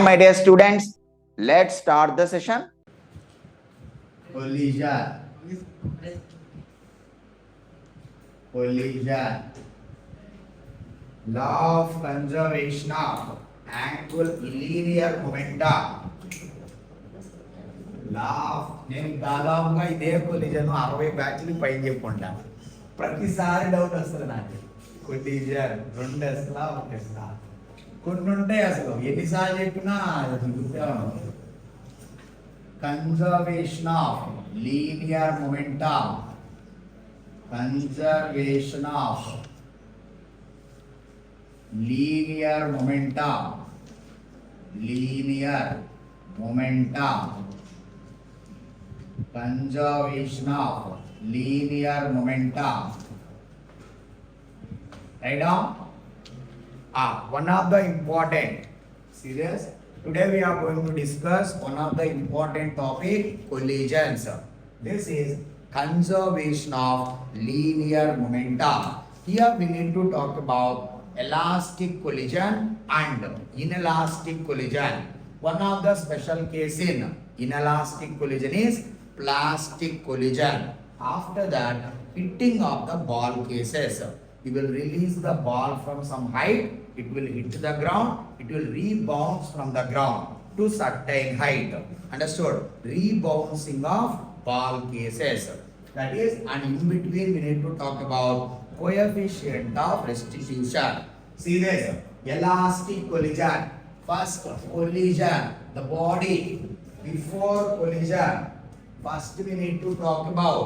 my dear students. Let's start the session. Collision. Law of conservation of angular linear momentum. నేను దాదాపుగా ఇదే collision 60 బ్యాచ్లు పైన చెప్పుకుంటాను. ప్రతిసారి డౌట్ వస్తుంది నాకు. కొలిజన్ 2 అసలా 1 అసలా కొన్ని ఉంటాయి అసలు ఎన్నిసార్లు చెప్పినా conservation of linear momentum. Conservation of linear momentum. Linear momentum. Conservation of linear momentum. Right down. One of the important serious. Today we are going to discuss one of the important topic, collisions. This is conservation of linear momentum. Here we need to talk about elastic collision and inelastic collision. One of the special case in inelastic collision is plastic collision. After that, hitting of the ball cases. You will release the ball from some height, it will hit the ground, it will rebound from the ground to certain height. Understood? Rebouncing of ball cases. That is, and in between we need to talk about coefficient of restitution. See this, elastic collision. First collision, the body before collision. First we need to talk about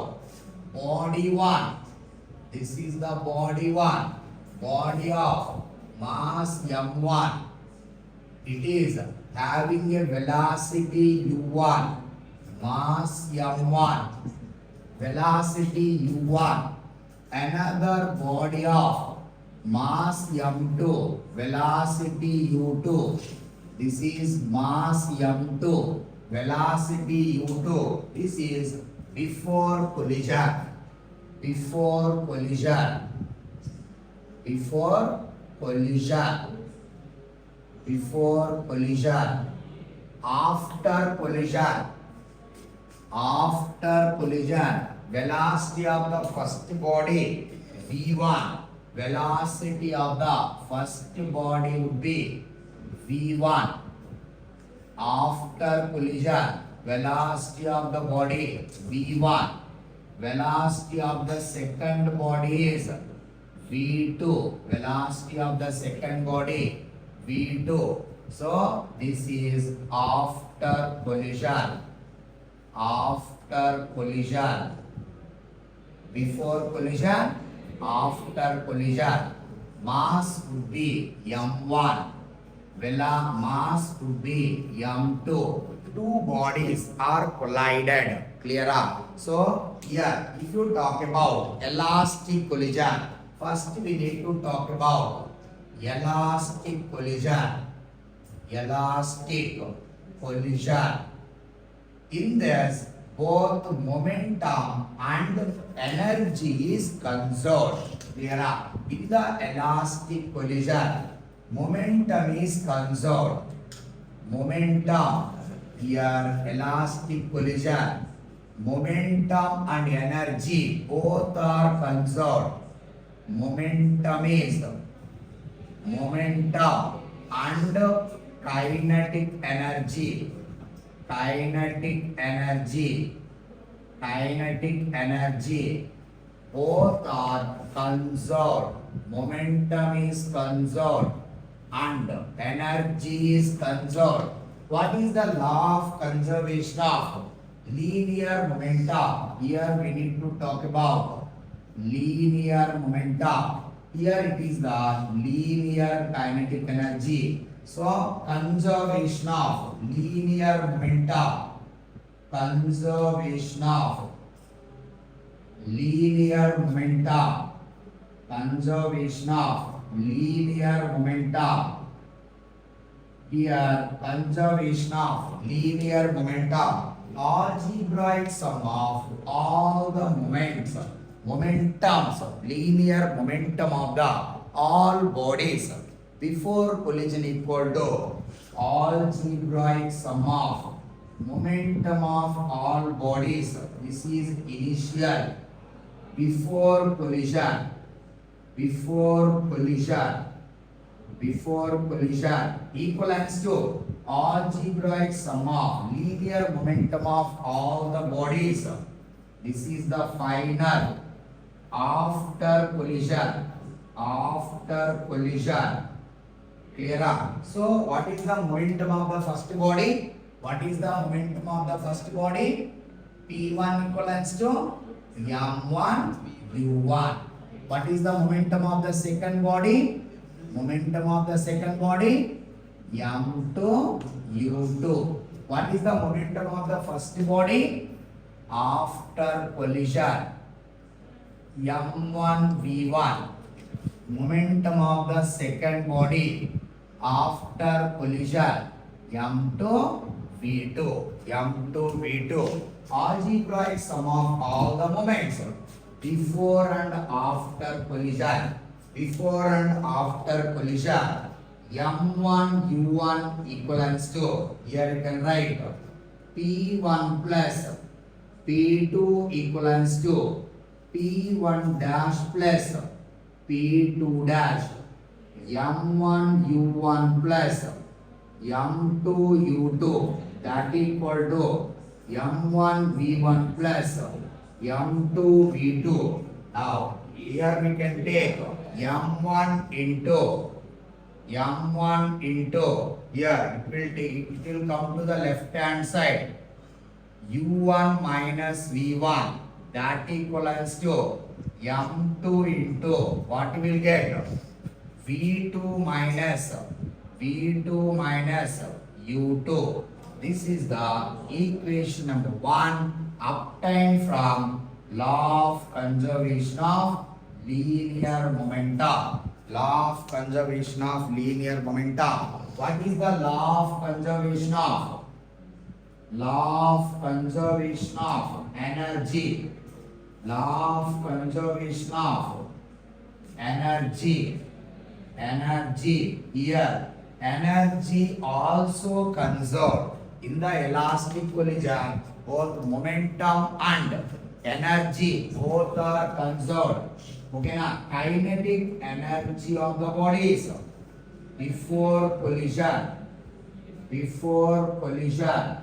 body 1. This is the body 1. Body of mass m1. It is having a velocity u1. Mass m1. Velocity u1. Another body of mass m2. Velocity u2. This is mass m2. Velocity u2. This is before collision. Before collision. Before collision. Before collision. After collision. After collision. Velocity of the first body v1. Velocity of the first body would be v1. After collision, velocity of the body v1. Velocity of the second body is v2. Velocity of the second body v2. So this is after collision. After collision. Before collision, after collision. Mass would be m1. Mass would be m2. Two bodies are collided. Clear up? So here, if you talk about elastic collision, first we need to talk about elastic collision. Elastic collision. In this, both momentum and energy is conserved. Clear up? In the elastic collision, momentum is conserved. Momentum, here elastic collision, momentum and energy both are conserved. Momentum is momentum and kinetic energy. Kinetic energy. Kinetic energy both are conserved. Momentum is conserved and energy is conserved. What is the law of conservation of linear momentum? Here we need to talk about linear momentum. Here it is the linear kinetic energy. So conservation of linear momentum. Conservation of linear momentum. Conservation of linear momentum. Here conservation of linear momentum. Algebraic sum of all the momentums, linear momentum of the all bodies before collision equal to algebraic sum of momentum of all bodies. This is initial before collision, before collision, before collision equivalents to algebraic sum of linear momentum of all the bodies. This is the final after collision, after collision. Clear? So what is the momentum of the first body? What is the momentum of the first body? P1 equivalents to M1 U1. What is the momentum of the second body? Momentum of the second body? M2 U2. What is the momentum of the first body? After collision? M1 V1. Momentum of the second body after collision? M2 V2. M2 V2. Algebraic sum of all the moments before and after collision. Before and after collision. M1 U1 equivalents to, here you can write P1 plus P2 equivalents to P1 dash plus P2 dash. M1 U1 plus M2 U2 that equal to M1 V1 plus M2 V2. Now here we can take M1 into here it will come to the left hand side U1 minus V1 that equals to M2 into what we will get V2 minus U2. This is the equation number 1 obtained from law of conservation of linear momentum. Law of conservation of linear momentum. What is the law of conservation of? Law of conservation of energy. Law of conservation of energy. Energy here. Energy also conserved in the elastic collision. Both momentum and energy both are conserved. Okay, now kinetic energy of the bodies before collision. Before collision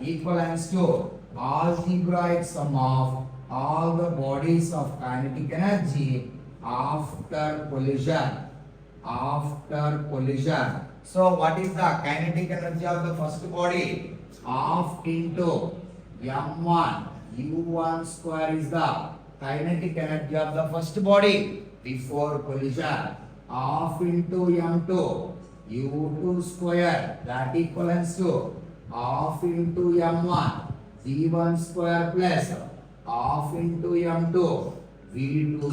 equivalents to algebraic sum of all the bodies of kinetic energy after collision. After collision. So what is the kinetic energy of the first body? Half into M1 U1 square is the kinetic energy of the first body before collision. Half into M2 U2 square that equals to half into M1 V1 square plus half into M2 V2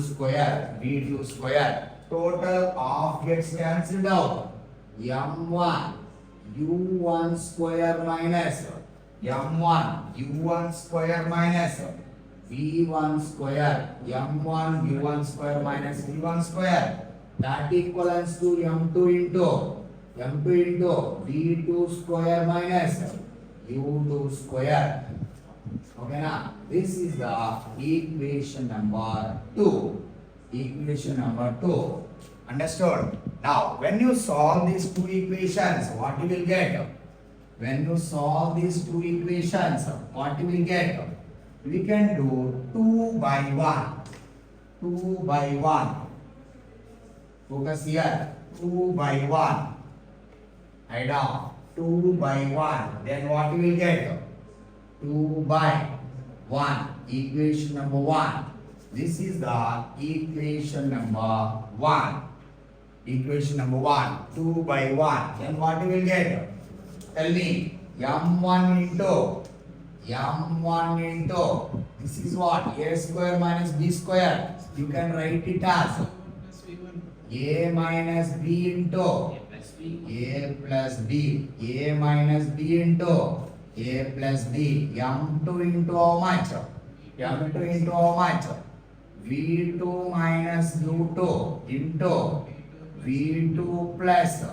square. Total half gets cancelled out. M1 U1 square minus M1 U1 square minus V1 square. M1 U1 square minus V1 square that equals to M2 into V2 square minus U2 square. Okay, now this is the equation number 2. Equation number 2. Understood? Now, when you solve these two equations, what you will get? When you solve these two equations, what you will get? We can do 2 by 1. 2 by 1. Focus here. 2 by 1. Write down. 2 by 1. Then what you will get? 2 by 1. Equation number 1. This is the equation number 1. Equation number 1. 2 by 1. Then what you will get? Tell me. M1 into. This is what? A square minus B square. You can write it as A minus B into A plus B. A minus B into A plus B. M2 into how much? M2 into how much? V2 minus U2 into V2 plus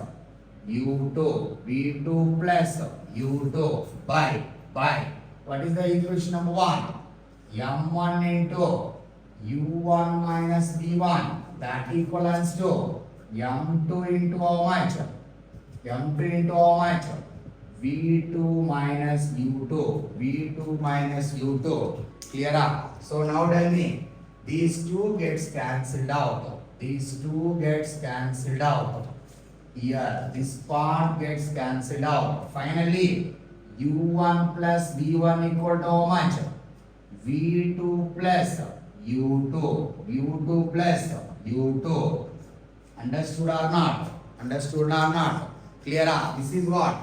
U2, V2 plus U2 by, what is the equation number 1? M1 into U1 minus V1, that equals to M2 into how much? M2 into how much? V2 minus U2, V2 minus U2, clear up? So now tell me, these two gets cancelled out, these two gets cancelled out. Here, this part gets cancelled out. Finally, U1 plus V1 equal to how much? V2 plus U2. U2 plus U2. Understood or not? Understood or not? Clear up? This is what?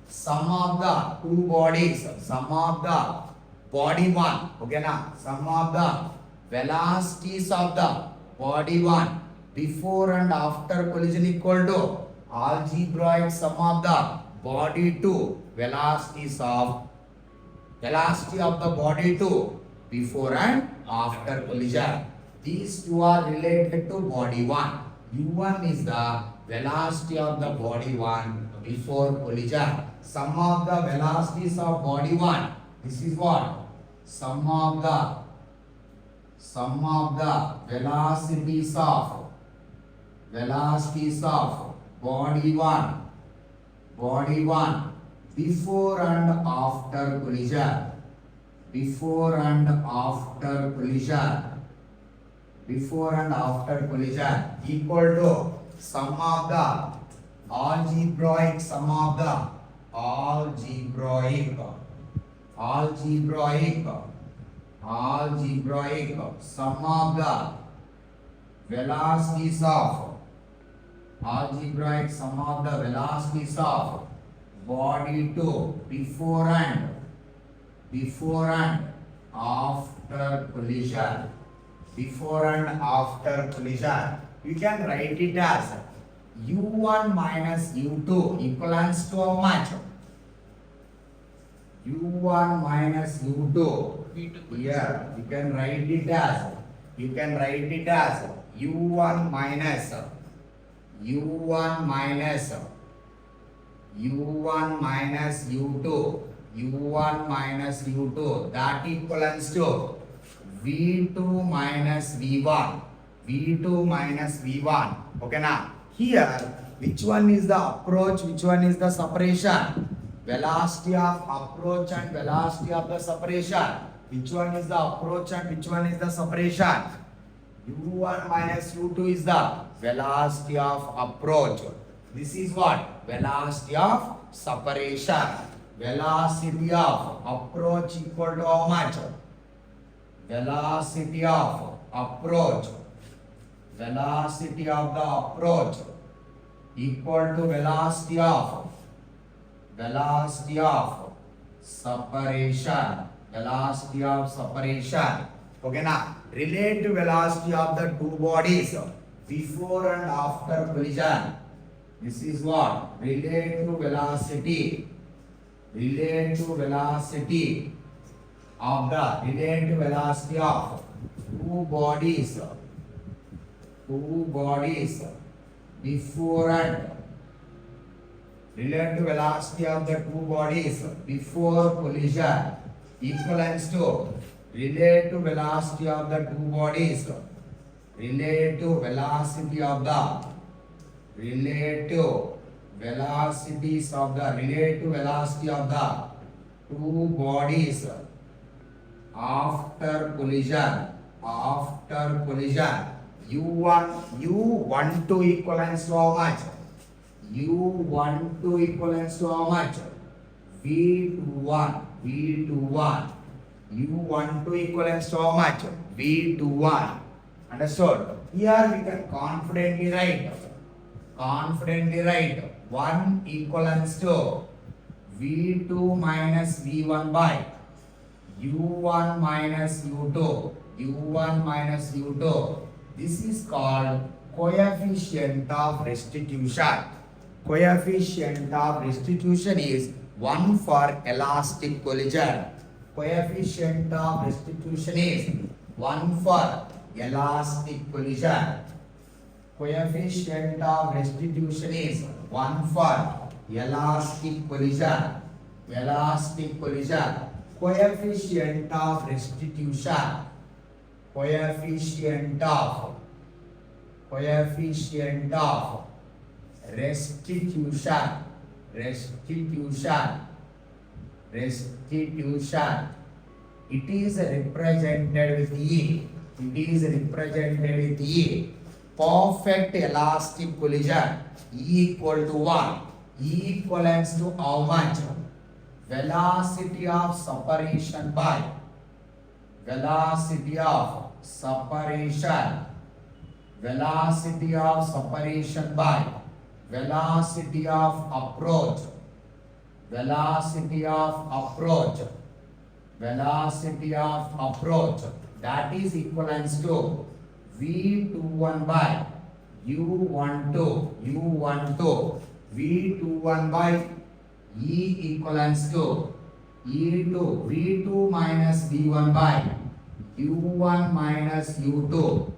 Sum of the two bodies. Sum of the body 1. Okay na? Sum of the velocities of the body 1 before and after collision equal to algebraic sum of the body 2 velocities of velocity of the body 2 before and after collision. These two are related to body 1. U1 is the velocity of the body 1 before collision. Sum of the velocities of body 1. This is what? Sum of the velocities of body 1 before and after collision, before and after collision equal to sum of the algebraic sum of the algebraic sum of the velocities of algebraic sum of the velocities of body 2 before and after collision. Before and after collision. You can write it as U1 minus U2 equals to how much? U1 minus U2. Here you can write it as U1 minus U2, U1 minus U2, that equals to V2 minus V1, V2 minus V1. Okay now, here which one is the approach, which one is the separation? Velocity of approach and velocity of the separation. Which one is the approach and which one is the separation? U1 minus U2 is the velocity of approach. This is what? Velocity of separation. Velocity of approach equal to how much? Velocity of approach. Velocity of the approach equal to velocity of separation. Velocity of separation. Okay now, relative velocity of the two bodies before and after collision. This is what? Relative velocity of two bodies before and relative velocity of the two bodies before collision equals to relative velocity of the two bodies, relative velocities of the two bodies after collision. U12 equals to how much? U12 equals to how much? V21. U12 equals to how much? V21. Understood? Here we can confidently write 1 equals to V2 minus V1 by U1 minus U2. This is called coefficient of restitution. Coefficient of restitution is 1 for elastic collision. Coefficient of restitution is 1 for elastic collision. coefficient of restitution is 1 for elastic collision. Elastic collision. Coefficient of restitution. Coefficient of restitution. Restitution. It is represented with E. It is represented with E. Perfect elastic collision. E equal to 1. E equivalents to how much? Velocity of separation by velocity of separation by velocity of approach that is equivalent to V21 by U12 V21 by E equivalents to E2 V2 minus V1 by U1 minus U2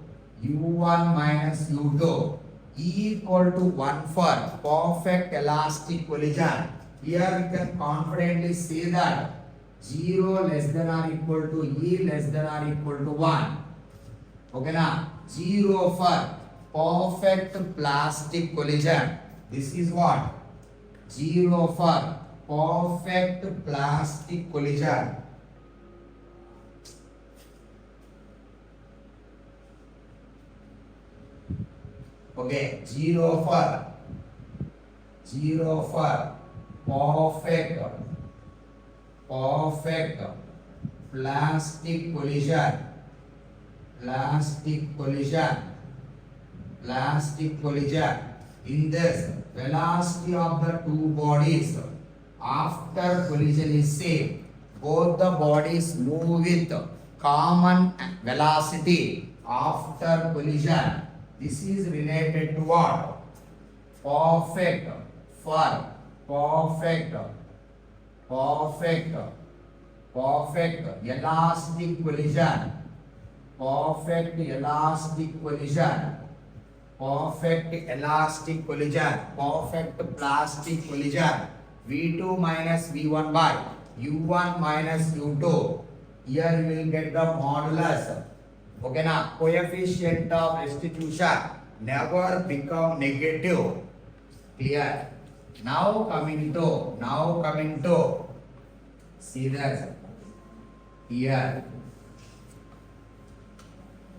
E equal to 1 for perfect elastic collision. Here we can confidently say that 0 less than or equal to E less than or equal to 1. Okay na? 0 for perfect plastic collision. This is what? 0 for perfect plastic collision. Okay, 0 for perfect plastic collision. In this, velocity of the two bodies after collision is same. Both the bodies move with common velocity after collision. This is related to what? Perfect elastic collision. Perfect plastic collision. V2 minus V1 by U1 minus U2. Here you will get the modulus. Okay na? Coefficient of restitution never become negative. Clear? Now coming to see this here.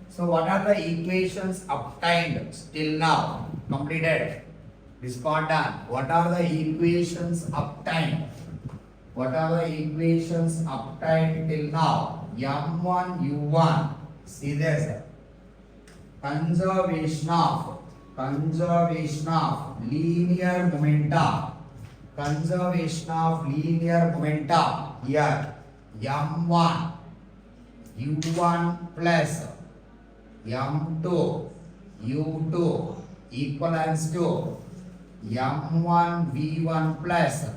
So what are the equations obtained till now? Completed. This part done. What are the equations obtained? Till now? M1 U1. See this. Conservation of linear momentum. Here M1 U1 plus M2 U2 equals to M1 V1 plus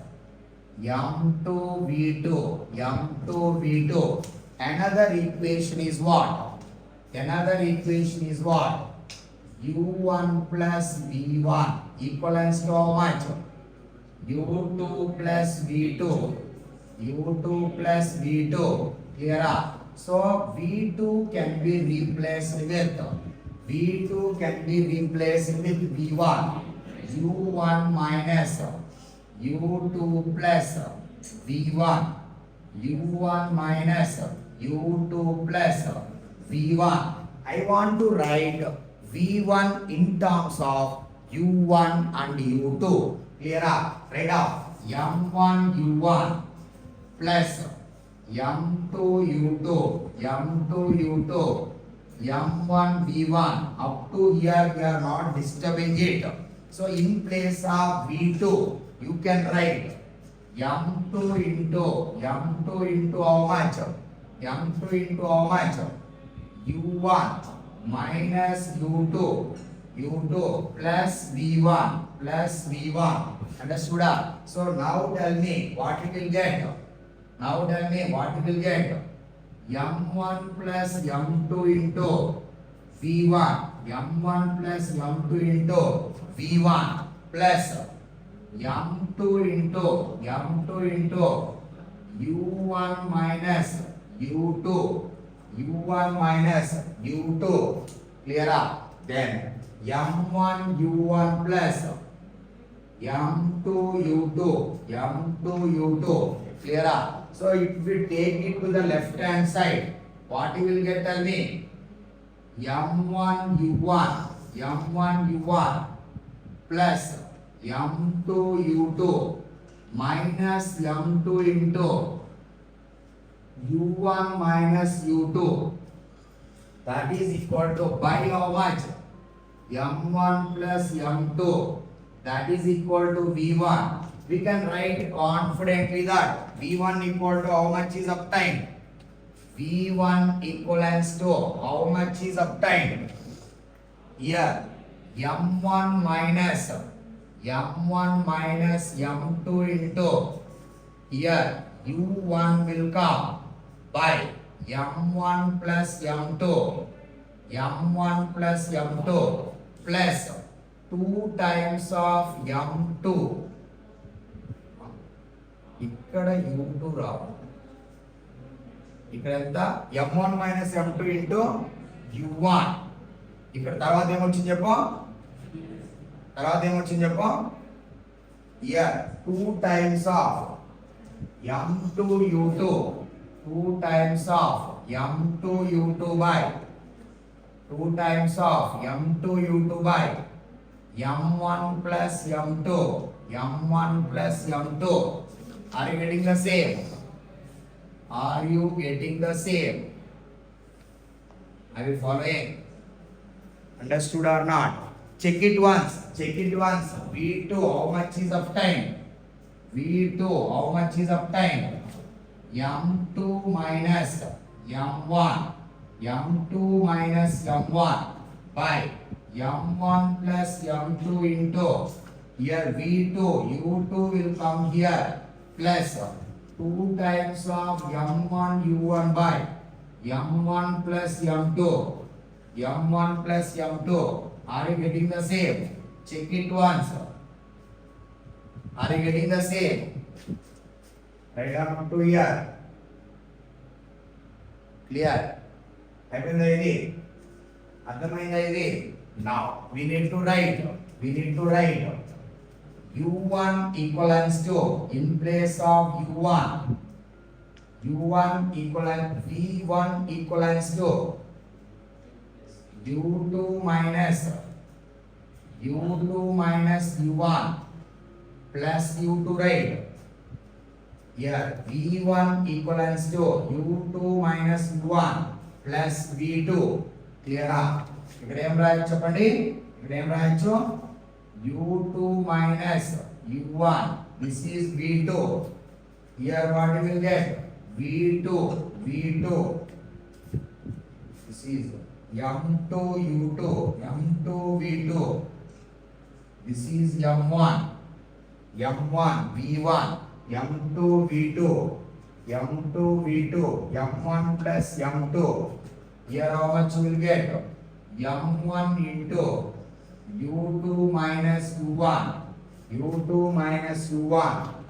M2 V2. Another equation is what? U1 plus V1 equals to how much? U2 plus V2. Here are. So V2 can be replaced with V1. U1 minus U2 plus V1. U1 minus U2 plus V1. I want to write V1 in terms of U1 and U2. Clear up? Write off. M1 U1 plus M2 U2. M1 V1. Up to here we are not disturbing it. So in place of V2 you can write M2 into how much? U1 minus U2 plus V1. Understood? So now tell me what you will get. M1 plus M2 into V1. m1 plus m2 into v1 plus m2 into u1 minus u2 clear up. Then m1 u1 plus m2 u2 clear up. So if we take it to the left hand side, what you will get, tell me? m1 u1 plus m2 u2 minus m2 into u1 minus u2, that is equal to by how much? m1 plus m2, that is equal to v1. We can write confidently that v1 equal to how much is uptime? v1 equals to how much is uptime? Here m1 minus m2 into here u1 will come by m1 plus m2 plus 2 times of m2. ఇక్కడ u2 రావు, ఇక్కడ ఎంత m1 minus m2 into u1. ఇక్కడ తర్వాత ఏమొచ్చింది చెప్పు, here 2 times of m2 u2 by m1 plus m2. Are you getting the same? Are you getting the same? Are you following? Understood or not? Check it once. V2 how much is uptime? m2 minus m1 by m1 plus m2 into here v2 u2 will come here plus 2 times of m1 u1 by m1 plus m2. Are you getting the same? Check it once. Are you getting the same? Right down up to here. Clear? అయిపోయిందా ఇది? అర్థమైందా ఇది? Now we need to write u1 equals to, in place of u1 equals v1 equals to u2 minus u1 plus u2, right? Here v1 equals to u2 minus u1 plus v2. Clear up? ఇక్కడ ఏం రాయొచ్చు చెప్పండి, u2 minus u1, this is v2. Here what you will get? v2 this is m2 u2 v2, this is m1 v1, m2 v2 m1 plus m2. Here how much you will get? m1 into u2 minus u1,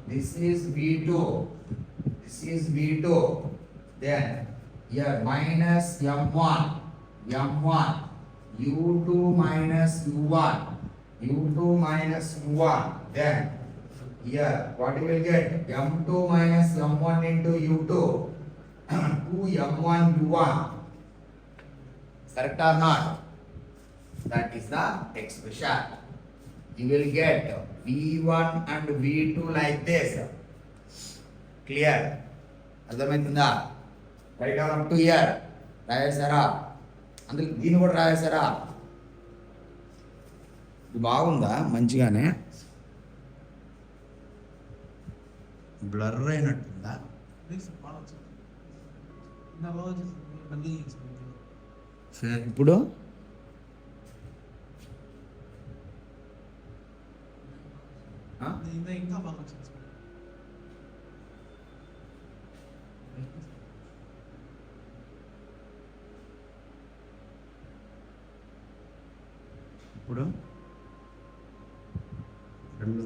this is v2, then here minus m1 u2 minus u1, then here what you will get? m2 minus m1 into u2 2m1 u1. Correct or not? That is the expression. You will get v1 and v2 like this. Clear? అర్థమవుతుందా? Right down up to here రాయేసారా? అందులో దీన్ని కూడా రాయేసారా? ఇది బాగుందా? మంచిగానే blur అయినట్టుందా? సరే ఇప్పుడు ఇంకా బాగా వచ్చింది. ఇప్పుడు 2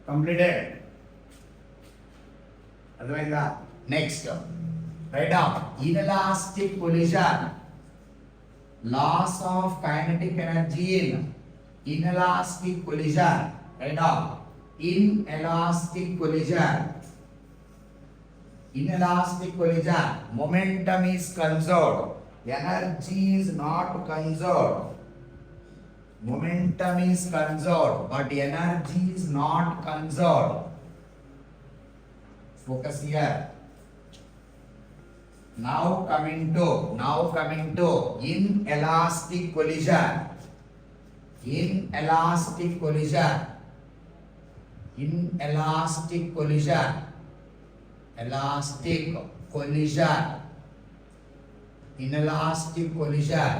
కంప్లీటెడ్. అర్థమైందా? Next write down inelastic collision, loss of kinetic energy in inelastic collision. Right now, inelastic collision. Inelastic collision. Momentum is conserved. Energy is not conserved. Momentum is conserved, but energy is not conserved. Focus here. Now coming to inelastic collision. Inelastic collision. Inelastic collision. Elastic collision. Inelastic collision.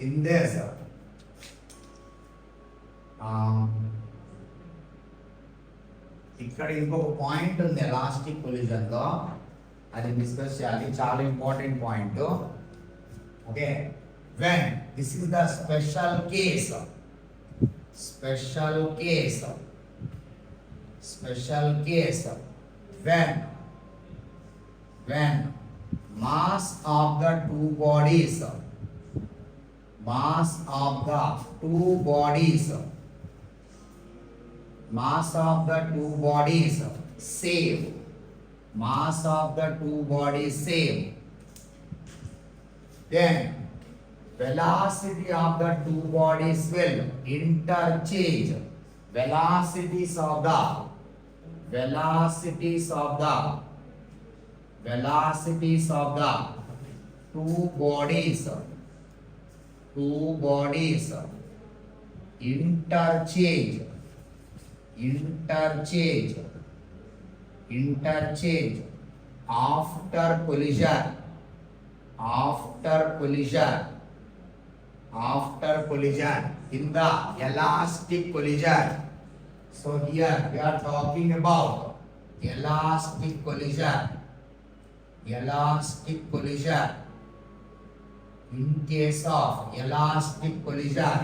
In this, ఇక్కడ ఇంకొక point ఉంది elastic collision లో, అది discuss చేయాలి, చాలా important point. Okay, when this is the special case when mass of the two bodies same, then velocity of the two bodies will interchange. Velocities of the two bodies interchange after collision in the elastic collision. So here we are talking about elastic collision. In case of elastic collision,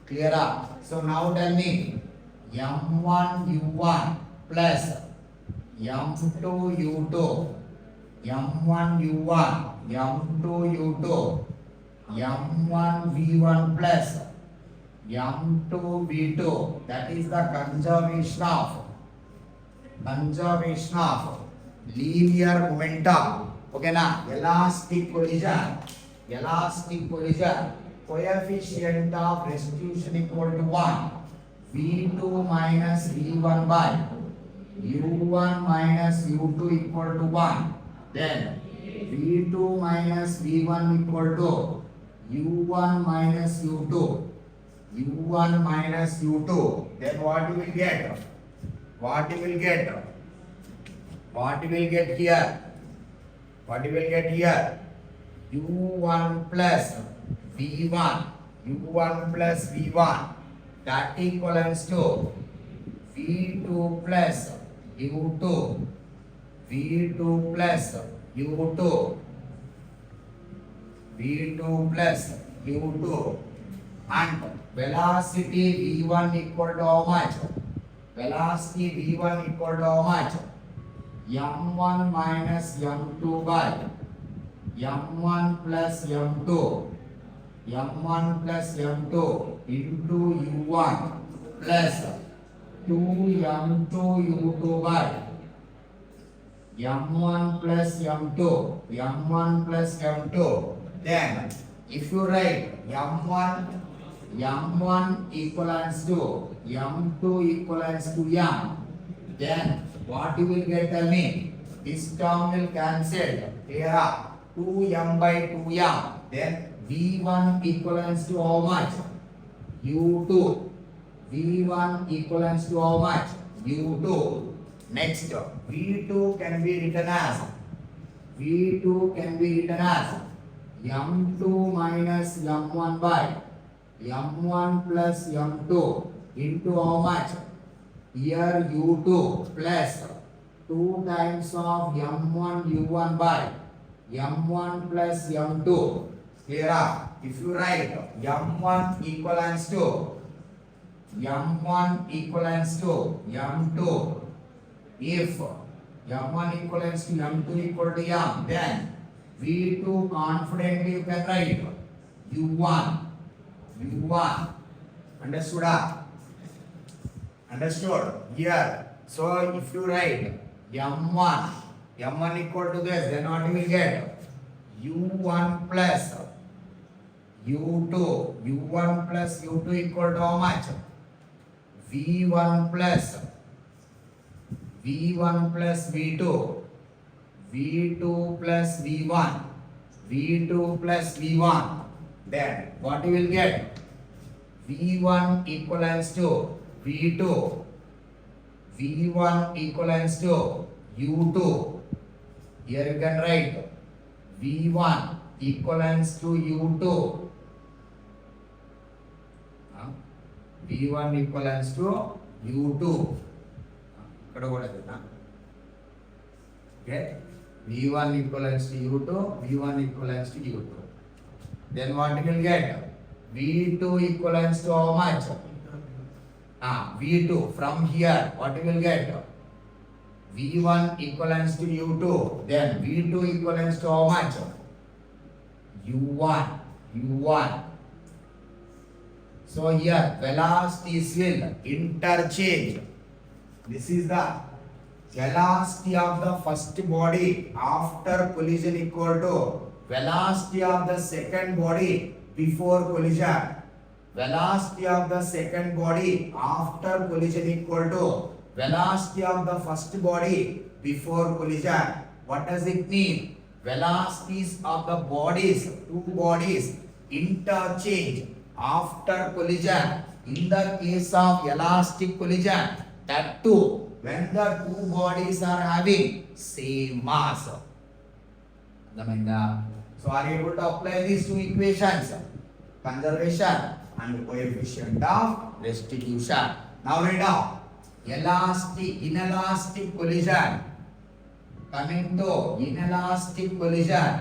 clear up. So now tell me, m1u1 plus m2u2, m1u1 m2u2, m1v1 plus m2v2, that is the conservation of linear momentum. Okay na? Elastic collision, coefficient of restitution equal to 1, v2 minus v1 by u1 minus u2 equal to 1, then v2 minus v1 equal to u1 minus u2, then what you will get here, u1 plus v1, that equals to v2 plus u2, and velocity v1 equal to how much? m1 minus m2 by m1 plus m2 into u1 plus 2m2 u2 by m1 plus m2. Then if you write m1 equals to m2 equals to m, then what you will get? Tell me. This term will cancel. Here 2m by 2m. Then v1 equals to how much? u2. v1 equals to how much? u2. Next, v2 can be written as m2 minus m1 by m1 plus m2 into how much? Here u2 plus 2 times of m1 u1 by m1 plus m2. Clear? If you write m1 equals to m2, if m1 equals to m2 equal to m, then v2 confidently you can write u1. Understood? Understood? Here. So if you write m1 equal to this, then what you will get? u1 plus u2 equal to how much? v1 plus v2 plus v1, then what you will get? v1 equals to v2 equals to u2. Here you can write v1 equals to u2. v1 equals to u2. Okay, v1 equals to u2. Then what you will get? v2 equals to how much? v2. From here, what you will get? v1 equals to u2. Then v2 equals to how much? u1. So here velocities will interchange. This is the velocity of the first body after collision equal to velocity of the second body before collision. Velocity of the second body after collision equal to velocity of the first body before collision. What does it mean? Velocities of the bodies, two bodies, interchange after collision. In the case of elastic collision, that too, when the two bodies are having same mass. So are you able to apply these two equations? Conservation and coefficient of restitution. Now write down inelastic collision. Coming to inelastic collision.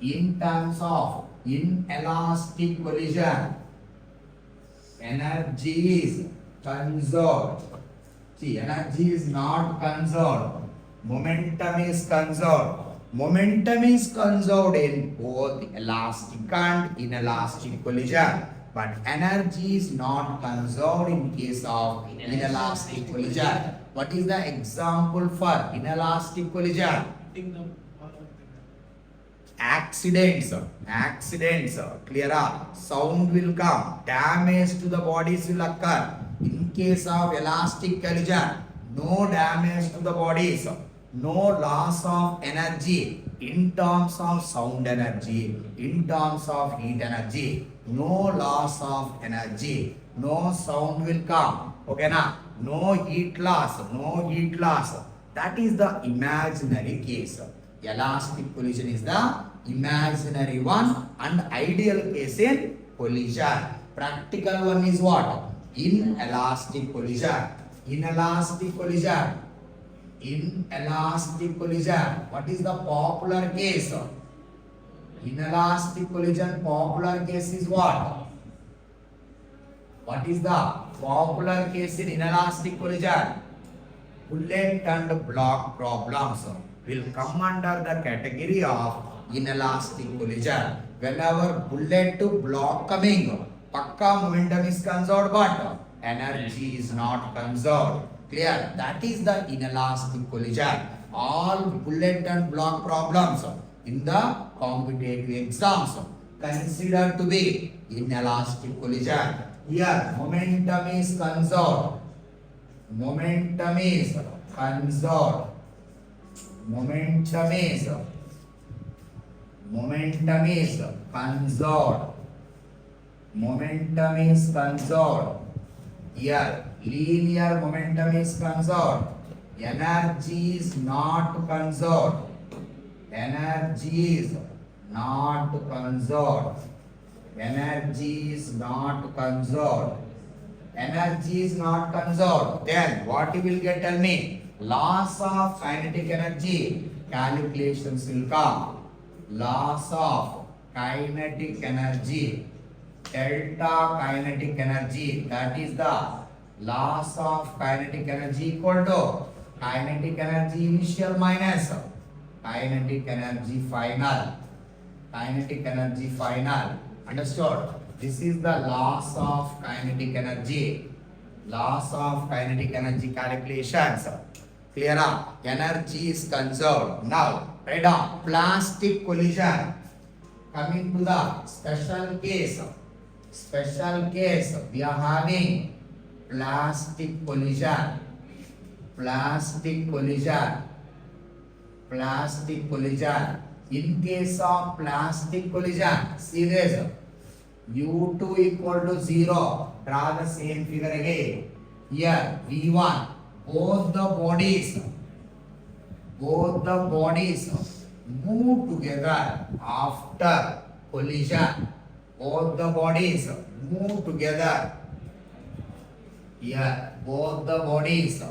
In terms of inelastic collision, energy is conserved. See, energy is not conserved. Momentum is conserved. Momentum is conserved in both elastic and inelastic collision. But energy is not conserved in case of inelastic collision. What is the example for inelastic collision? Accidents, clear up. Sound will come, damage to the bodies will occur. In case of elastic collision, no damage to the bodies, no loss of energy in terms of sound energy, in terms of heat energy, no loss of energy, no sound will come. Okay, now no heat loss. That is the imaginary case. Elastic collision is the imaginary one and ideal case in collision. Practical one is what? Inelastic collision. Inelastic collision. What is the popular case? Inelastic collision popular case is what? What is the popular case in inelastic collision? Bullet and block problems will come under the category of inelastic collision. Whenever bullet to block coming, pakka momentum is conserved but energy is not conserved. Clear? That is the inelastic collision. All bullet and block problems in the competitive exams considered to be inelastic collision. Here momentum is conserved. Momentum is conserved. Here linear momentum is conserved. Energy is not conserved. Energy is not conserved. energy is not conserved, then what you will get, tell me? Loss of kinetic energy calculations will come. Loss of kinetic energy, delta kinetic energy, that is the loss of kinetic energy equal to kinetic energy initial minus kinetic energy final. Kinetic energy final. Understood? This is the loss of kinetic energy. Loss of kinetic energy calculations. Clear up? Energy is conserved. Now, write down plastic collision. Coming to the special case. Special case, we are having plastic collision. Plastic collision. Plastic collision. In case of plastic collision, see this. U2 equal to 0. Draw the same figure again. Here, V1. Both the bodies move together after collision. Both the bodies move together. Here, both the bodies.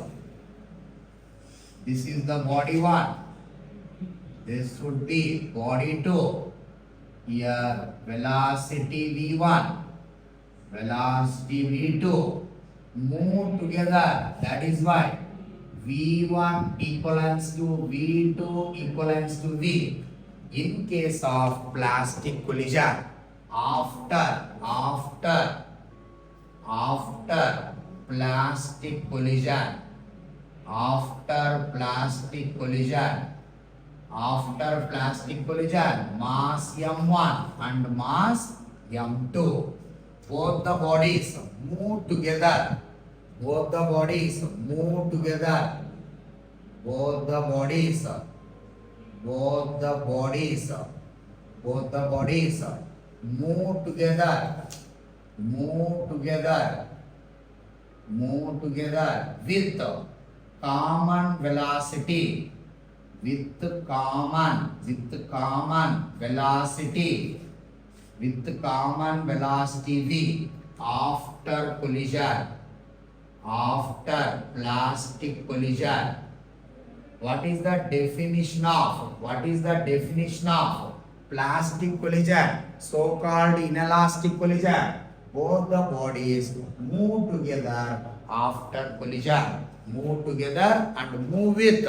This is the body 1. This would be body 2. Here, velocity V1, velocity V2 move together. That is why V1 equals to V2 equals to V. In case of plastic collision, after plastic collision, mass M1 and mass M2, both the bodies move together. Both the bodies move together. Both the bodies move together with common velocity. With common velocity V after collision, after plastic collision. What is the definition of plastic collision? So called inelastic collision. Both the bodies move together after collision. Move together and move with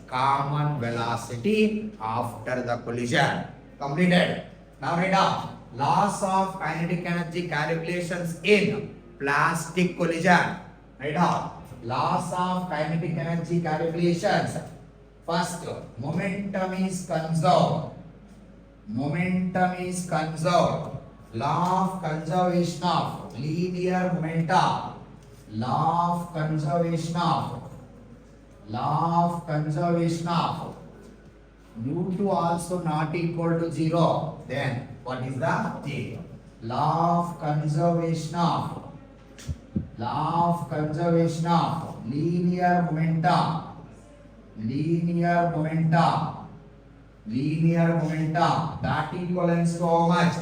common velocity after the collision. Completed. Now write down loss of kinetic energy calculations in plastic collision. Write down loss of kinetic energy calculations. First, momentum is conserved. Law of conservation of linear momentum. Law of conservation of U2 also not equal to 0. Then what is the J? Law of conservation of linear momentum. That equals to how much?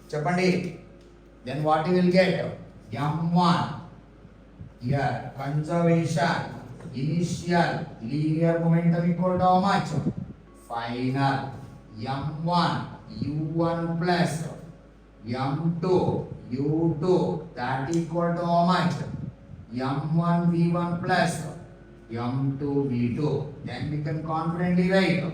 Chapandi. Then what you will get? M1. Here, conservation, initial, linear momentum equal to how much? Final. M1, U1 plus M2, U2, that equal to how much? M1, V1 plus M2, V2. Then we can confidently write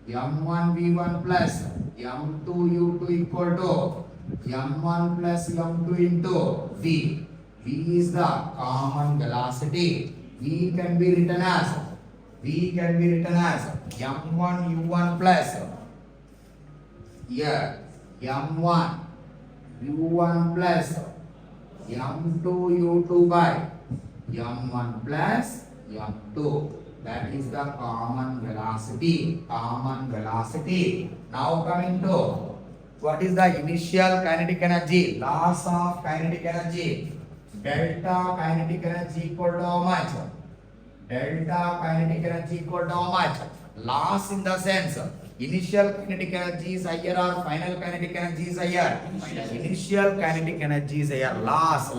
M1, V1 plus M2, U2 equal to M1 plus M2 into V. V is the common velocity. V can be written as M1 U1 plus here M1 U1 plus M2 U2 by M1 plus M2. That is the common velocity. Now coming to what is the initial kinetic energy? Loss of kinetic energy. Delta kinetic energy equal to how much? Loss in the sense initial kinetic energy is higher or final kinetic energy is higher? Initial kinetic energy is higher. Loss.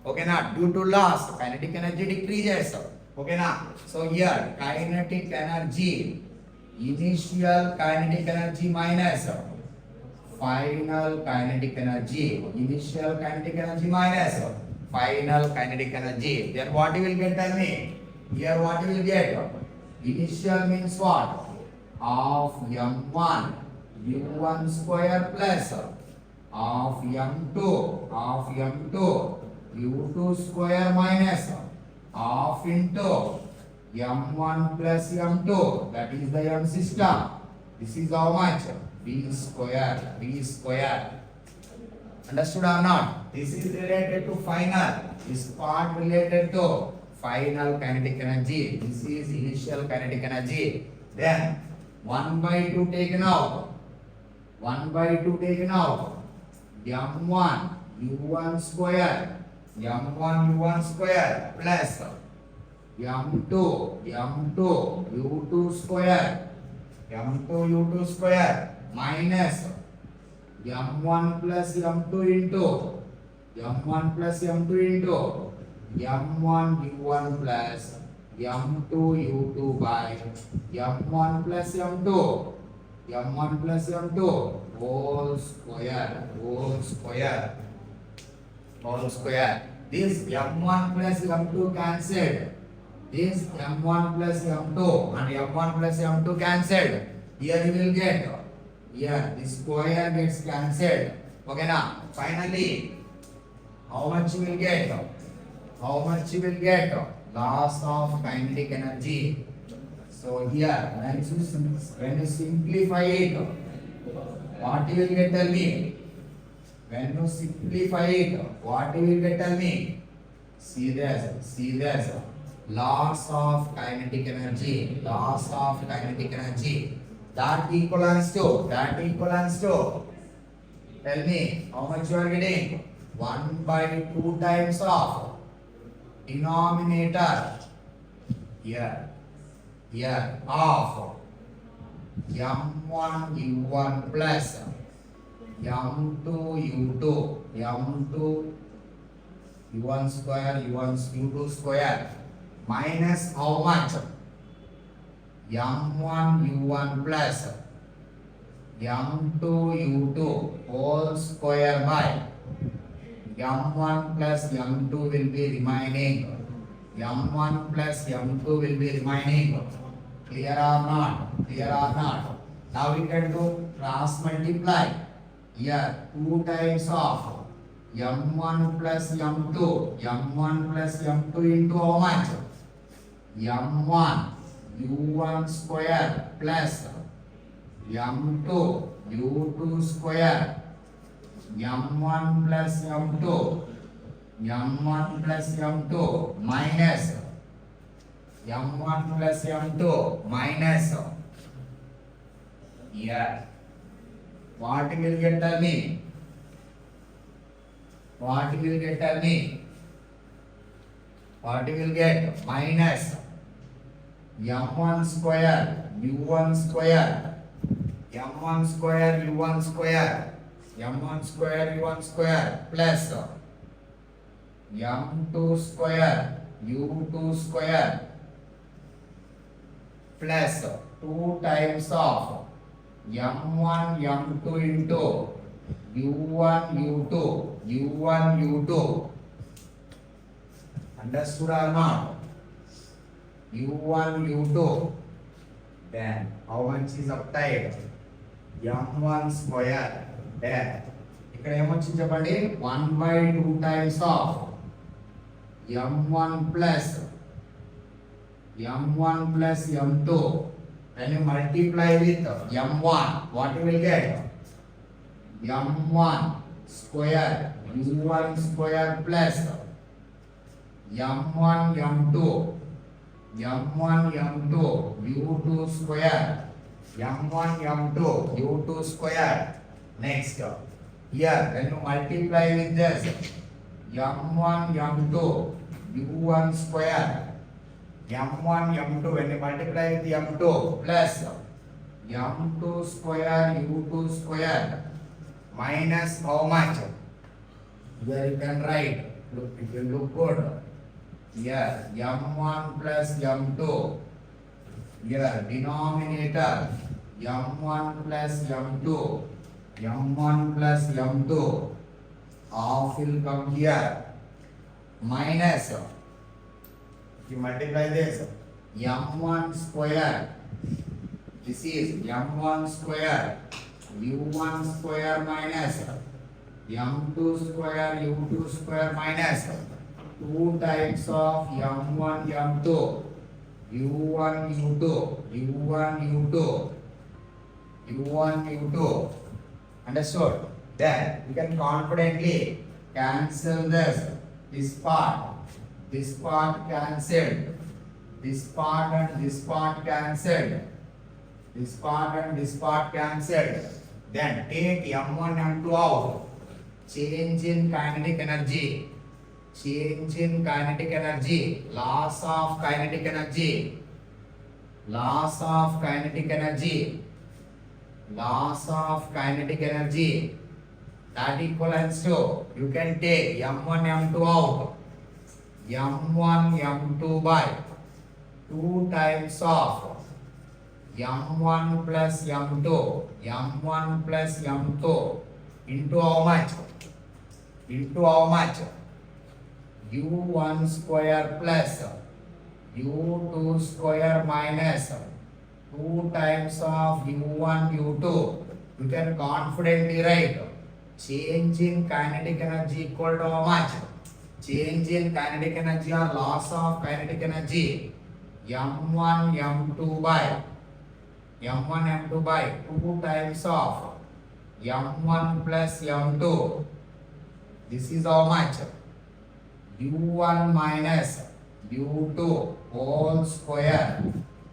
Okay now, due to loss, kinetic energy decreases. Okay now, so here kinetic energy, initial kinetic energy minus final kinetic energy, initial kinetic energy minus final kinetic energy. Then what you will get, tell me? Here what you will get? Initial means what? Of m1 u1 square plus of m2 u2 square minus of into m1 plus m2, that is the m system. This is how much? V square. Understood or not? This is related to final. This part related to final kinetic energy. This is initial kinetic energy. Then 1 by 2 taken out. 1 by 2 taken out. m1 u1 square. m1 u1 square plus m2 u2 square. m2 u2 square minus m1 plus m2 into m1 plus m2 into m1 u1 plus m2 u2 by m1 plus m2 whole square. This m1 plus m2 cancelled. This m1 plus m2 and m1 plus m2 cancelled. Here you will get, here this square gets cancelled. Okay now, finally, how much you will get? Loss of kinetic energy. So here, when you simplify it, what you will get, tell me? When you simplify it, what you will get, tell me? See this. Loss of kinetic energy. That equals to, tell me how much you are getting? 1 by 2 times of denominator here of m1 u1 plus m2 u1 square u2 square minus how much? m1 u1 plus m2 u2 whole square by m1 plus m2 will be remaining. Clear or not? Now we can do cross multiply. Here 2 times of m1 plus m2 into how much? m1 u1 square plus m2 u2 square m1 plus m2 minus m1 plus m2 minus here what will get, tell me? What will get? Minus m1 square u1 square plus m2 square u2 square plus 2 times of m1 m2 into u1 u2. Understood or not? u1 u2. Then how much is upside? m1 square. Then ఇక్కడ ఏమొచ్చింది చెప్పండి? 1 by 2 times of m1 plus m2. When you multiply with m1, what you will get? m1 square u1 square plus m1 m2 u2 square m1 m2 u2 square. Next, here when you multiply with this m1 m2 u1 square m1 m2, when you multiply with m2 plus m2 square u2 square minus how much? Here you can write Look, if you look good, here m1 plus m2, here denominator m1 plus m2, m1 plus m2, half will come here, minus, if you multiply this, m1 square, this is m1 square, u1 square minus m2 square, u2 square minus 2 times of m1, m2, u1, u2, u1, u2, u1, u2. Understood? Then we can confidently cancel this part cancelled, this part and this part cancelled, this part and this part cancelled. Then take m1, m2 out. Change in kinetic energy. Change in kinetic energy. Loss of kinetic energy. Loss of kinetic energy. Loss of kinetic energy. That equals to, you can take m1, m2 out. m1, m2 by 2 times of m1 plus m2, m1 plus m2 into how much? Into how much? u1 square plus u2 square minus 2 times of u1, u2. You can confidently write change in kinetic energy equal to how much? Change in kinetic energy or loss of kinetic energy m1, m2 by 2 times of m1 plus m2. This is how much? u1 minus u2 whole square.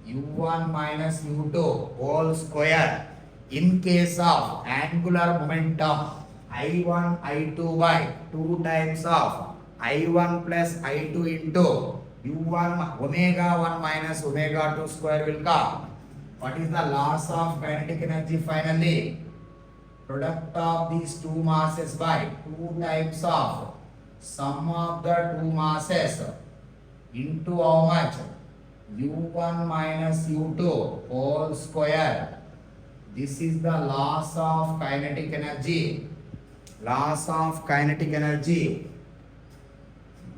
u1 minus u2 whole square. In case of angular momentum, I1, I2 by 2 times of I1 plus I2 into u1 omega 1 minus omega 2 square will come. What is the loss of kinetic energy finally? Product of these two masses by 2 times of sum of the two masses into how much? u1 minus u2 whole square. This is the loss of kinetic energy. Loss of kinetic energy.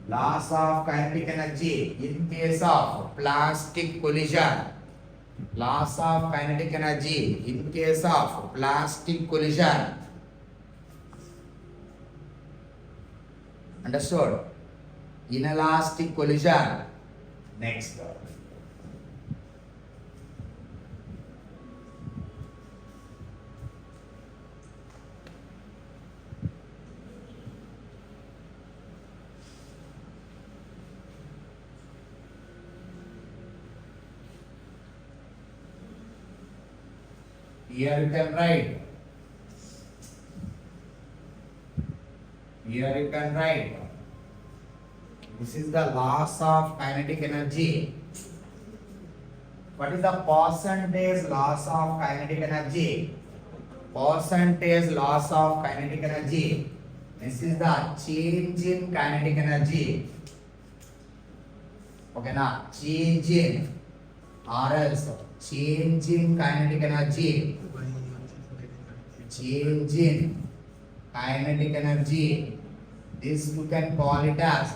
Loss of kinetic energy in case of plastic collision. Loss of kinetic energy in case of plastic collision. Understood? Inelastic collision. Next. Here you can write. Here you can write. This is the loss of kinetic energy. What is the percentage loss of kinetic energy? Percentage loss of kinetic energy. This is the change in kinetic energy. Okay, now change in or else change in kinetic energy. Change in kinetic energy. This you can call it as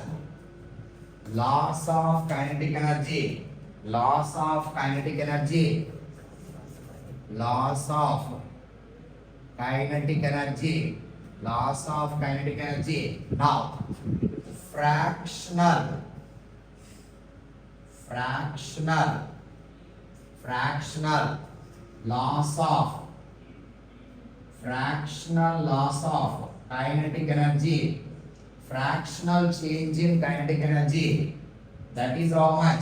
loss of kinetic energy. Loss of kinetic energy. Loss of kinetic energy. Loss of kinetic energy. Now, fractional loss of kinetic energy, fractional change in kinetic energy, that is how much?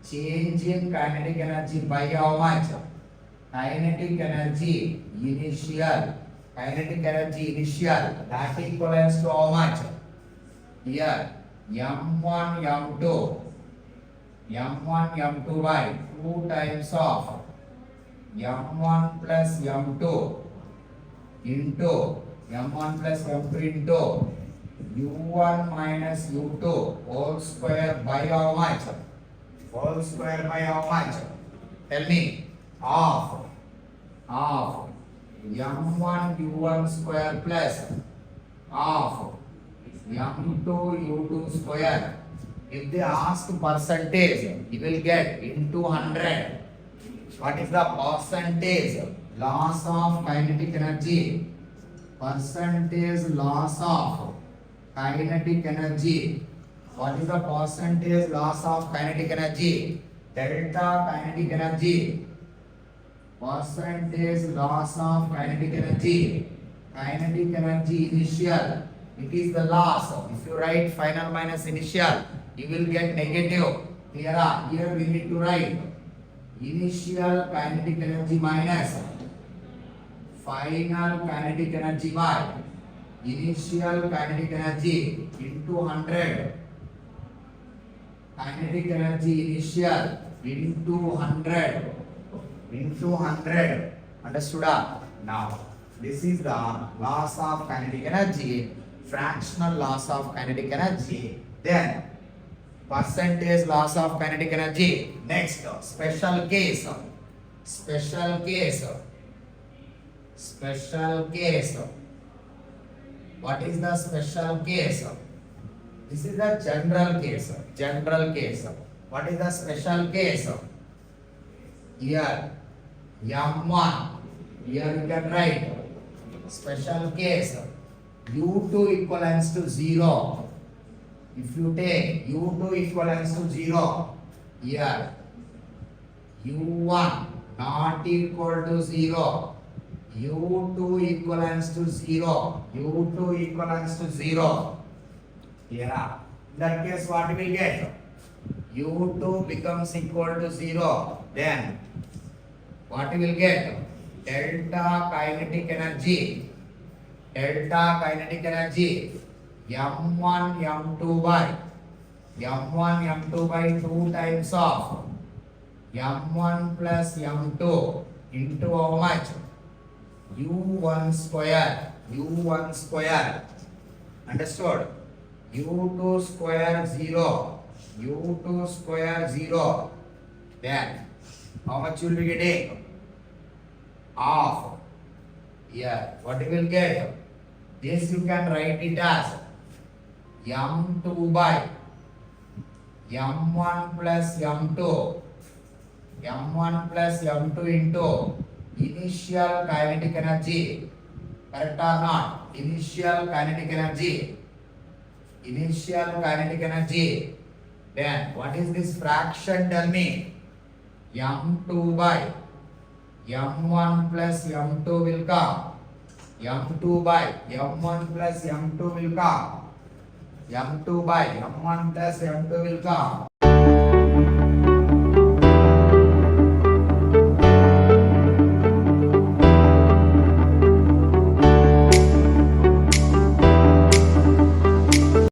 Change in kinetic energy by how much? Kinetic energy initial, that equals to how much? Here m1, m2 by 2 times of m1 plus m2 into m1 plus m2 into u1 minus u2 whole square by how much? Whole square by how much? Tell me. Of m1 u1 square plus of m2 u2 square. If they ask percentage, you will get into 100. What is the percentage loss of kinetic energy? Percentage loss of kinetic energy. What is the percentage loss of kinetic energy? Delta kinetic energy. Percentage loss of kinetic energy. Kinetic energy initial. It is the loss. If you write final minus initial, you will get negative. Clear? Here we need to write initial kinetic energy minus final kinetic energy by initial kinetic energy into 100. Kinetic energy initial into 100. Into 100. Understood? Now, this is the loss of kinetic energy, fractional loss of kinetic energy. Then, percentage loss of kinetic energy. Next, special case. Special case. Special case. What is the special case? This is the general case. General case. What is the special case? Here, M1. Here you can write special case. U2 equivalents to 0. If you take U2 equivalents to 0, here U1 not equal to 0. U2 equivalents to 0. U2 equivalents to 0. Here, in that case, what we will get? U2 becomes equal to 0. Then, what we will get? Delta kinetic energy. Delta kinetic energy. M1 M2 by 2 times of M1 plus M2 into how much? U1 square. U1 square. Understood? U2 square 0. U2 square 0. Then how much will be getting? Half. Here, what you will get? This you can write it as M2 by M1 plus M2. M1 plus M2 into initial kinetic energy. Correct or not? Initial kinetic energy. Initial kinetic energy. Then what is this fraction? Tell me. M2 by M1 plus M2 will come. M2 by M1 plus M2 will come. M2 by M1 plus M2 will come.